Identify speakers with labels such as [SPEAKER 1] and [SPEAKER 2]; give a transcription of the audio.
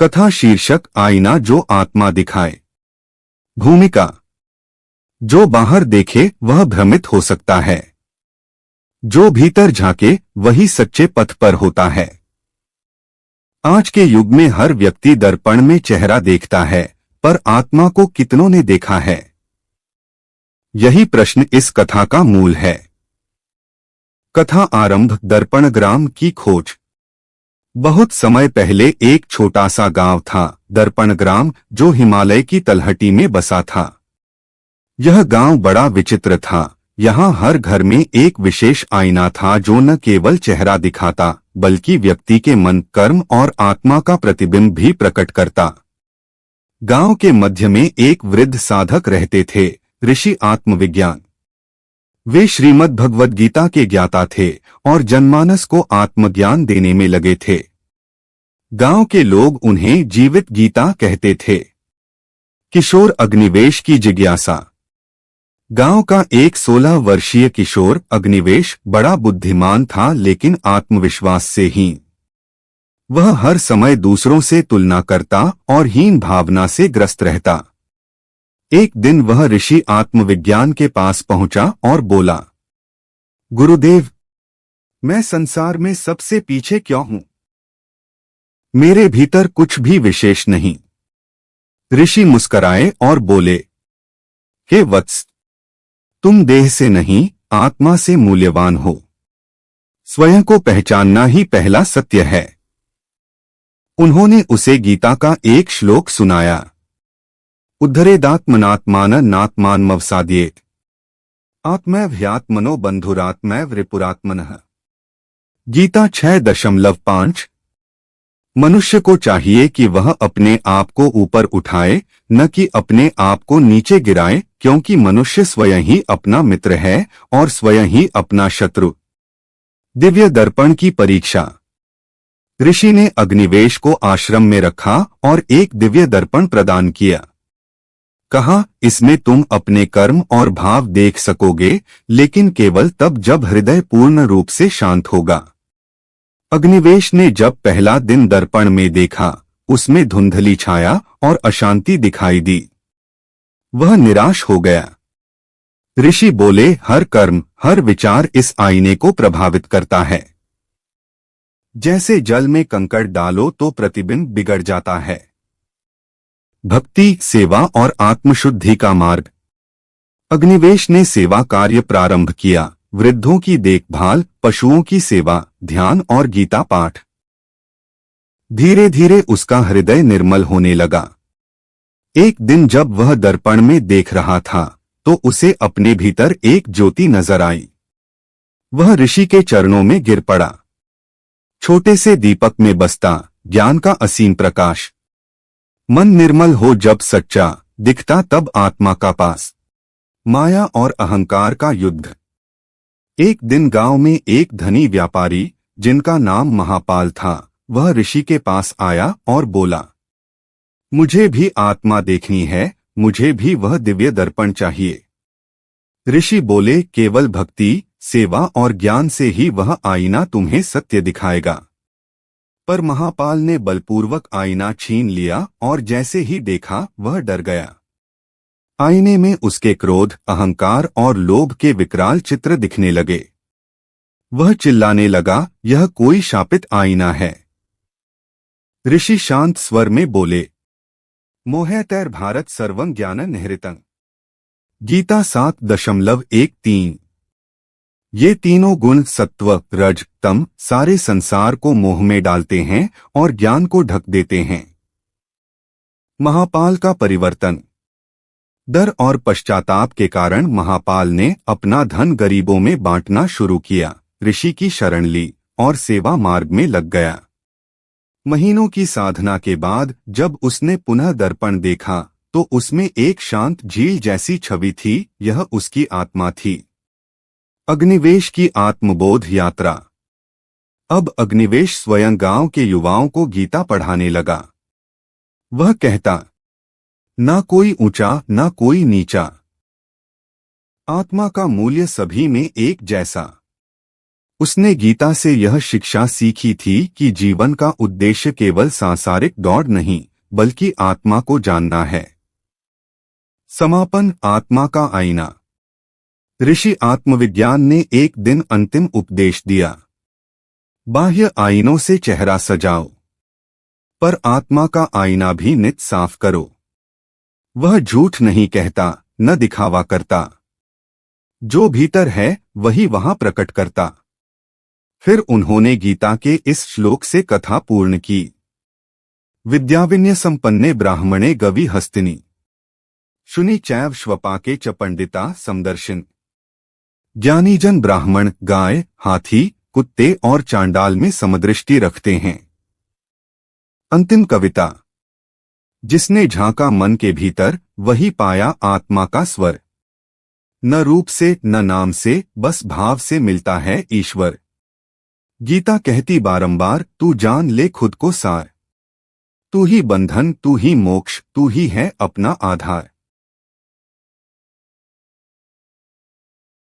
[SPEAKER 1] कथा शीर्षक आईना जो आत्मा दिखाए। भूमिका। जो बाहर देखे वह भ्रमित हो सकता है, जो भीतर झांके वही सच्चे पथ पर होता है। आज के युग में हर व्यक्ति दर्पण में चेहरा देखता है, पर आत्मा को कितनों ने देखा है? यही प्रश्न इस कथा का मूल है। कथा आरंभ दर्पणग्राम की खोज। बहुत समय पहले एक छोटा सा गांव था, दर्पणग्राम, जो हिमालय की तलहटी में बसा था। यह गांव बड़ा विचित्र था। यहाँ हर घर में एक विशेष आईना था जो न केवल चेहरा दिखाता, बल्कि व्यक्ति के मन, कर्म और आत्मा का प्रतिबिंब भी प्रकट करता। गांव के मध्य में एक वृद्ध साधक रहते थे, ऋषि आत्मविज्ञान। वे श्रीमद् भगवद गीता के ज्ञाता थे और जनमानस को आत्मज्ञान देने में लगे थे। गांव के लोग उन्हें जीवित गीता कहते थे। किशोर अग्निवेश की जिज्ञासा। गांव का एक 16 वर्षीय किशोर अग्निवेश बड़ा बुद्धिमान था, लेकिन आत्मविश्वास से हीन। वह हर समय दूसरों से तुलना करता और हीन भावना से ग्रस्त रहता। एक दिन वह ऋषि आत्मविज्ञान के पास पहुंचा और बोला, गुरुदेव, मैं संसार में सबसे पीछे क्यों हूं? मेरे भीतर कुछ भी विशेष नहीं। ऋषि मुस्कराए और बोले, हे वत्स, तुम देह से नहीं, आत्मा से मूल्यवान हो। स्वयं को पहचानना ही पहला सत्य है। उन्होंने उसे गीता का एक श्लोक सुनाया, उद्धरेदात्मनात्मान नात्मानमवसाद्येत, आत्मैव ह्यात्मनो बंधुरात्मैव रिपुरात्मनः। गीता 6.5। मनुष्य को चाहिए कि वह अपने आप को ऊपर उठाए, न कि अपने आप को नीचे गिराए, क्योंकि मनुष्य स्वयं ही अपना मित्र है और स्वयं ही अपना शत्रु। दिव्य दर्पण की परीक्षा। ऋषि ने अग्निवेश को आश्रम में रखा और एक दिव्य दर्पण प्रदान किया। कहा, इसमें तुम अपने कर्म और भाव देख सकोगे, लेकिन केवल तब जब हृदय पूर्ण रूप से शांत होगा। अग्निवेश ने जब पहला दिन दर्पण में देखा, उसमें धुंधली छाया और अशांति दिखाई दी। वह निराश हो गया। ऋषि बोले, हर कर्म, हर विचार इस आईने को प्रभावित करता है। जैसे जल में कंकड़ डालो तो प्रतिबिंब बिगड़ जाता है। भक्ति, सेवा और आत्मशुद्धि का मार्ग। अग्निवेश ने सेवा कार्य प्रारंभ किया, वृद्धों की देखभाल, पशुओं की सेवा, ध्यान और गीता पाठ। धीरे धीरे उसका हृदय निर्मल होने लगा। एक दिन जब वह दर्पण में देख रहा था, तो उसे अपने भीतर एक ज्योति नजर आई। वह ऋषि के चरणों में गिर पड़ा। छोटे से दीपक में बसता ज्ञान का असीम प्रकाश। मन निर्मल हो जब सच्चा दिखता तब आत्मा का पास। माया और अहंकार का युद्ध। एक दिन गांव में एक धनी व्यापारी, जिनका नाम महापाल था, वह ऋषि के पास आया और बोला, मुझे भी आत्मा देखनी है, मुझे भी वह दिव्य दर्पण चाहिए। ऋषि बोले, केवल भक्ति, सेवा और ज्ञान से ही वह आईना तुम्हें सत्य दिखाएगा। पर महापाल ने बलपूर्वक आईना छीन लिया और जैसे ही देखा वह डर गया। आईने में उसके क्रोध, अहंकार और लोभ के विकराल चित्र दिखने लगे। वह चिल्लाने लगा, यह कोई शापित आईना है। ऋषि शांत स्वर में बोले, मोहतैर भारत सर्वं ज्ञान निहृतं। गीता 7.13। ये तीनों गुण, सत्व, रज, तम, सारे संसार को मोह में डालते हैं और ज्ञान को ढक देते हैं। महापाल का परिवर्तन। डर और पश्चाताप के कारण महापाल ने अपना धन गरीबों में बांटना शुरू किया, ऋषि की शरण ली और सेवा मार्ग में लग गया। महीनों की साधना के बाद जब उसने पुनः दर्पण देखा, तो उसमें एक शांत झील जैसी छवि थी। यह उसकी आत्मा थी। अग्निवेश की आत्मबोध यात्रा। अब अग्निवेश स्वयं गांव के युवाओं को गीता पढ़ाने लगा। वह कहता, ना कोई ऊंचा, ना कोई नीचा। आत्मा का मूल्य सभी में एक जैसा। उसने गीता से यह शिक्षा सीखी थी कि जीवन का उद्देश्य केवल सांसारिक दौड़ नहीं बल्कि आत्मा को जानना है। समापन। आत्मा का आईना। ऋषि आत्मविज्ञान ने एक दिन अंतिम उपदेश दिया। बाह्य आईनों से चेहरा सजाओ, पर आत्मा का आईना भी नित साफ करो। वह झूठ नहीं कहता, न दिखावा करता। जो भीतर है वही वहां प्रकट करता। फिर उन्होंने गीता के इस श्लोक से कथा पूर्ण की। विद्याविन्य संपन्ने ब्राह्मणे गवि हस्तिनी शुनि चैव श्वपाके च पंडिता समदर्शिन। ज्ञानी जन ब्राह्मण गाय, हाथी, कुत्ते और चांडाल में समदृष्टि रखते हैं। अंतिम कविता। जिसने झांका मन के भीतर वही पाया आत्मा का स्वर। न रूप से न नाम से बस भाव से मिलता है ईश्वर। गीता कहती बारंबार, तू जान ले खुद को सार। तू ही बंधन, तू ही मोक्ष, तू ही है अपना आधार।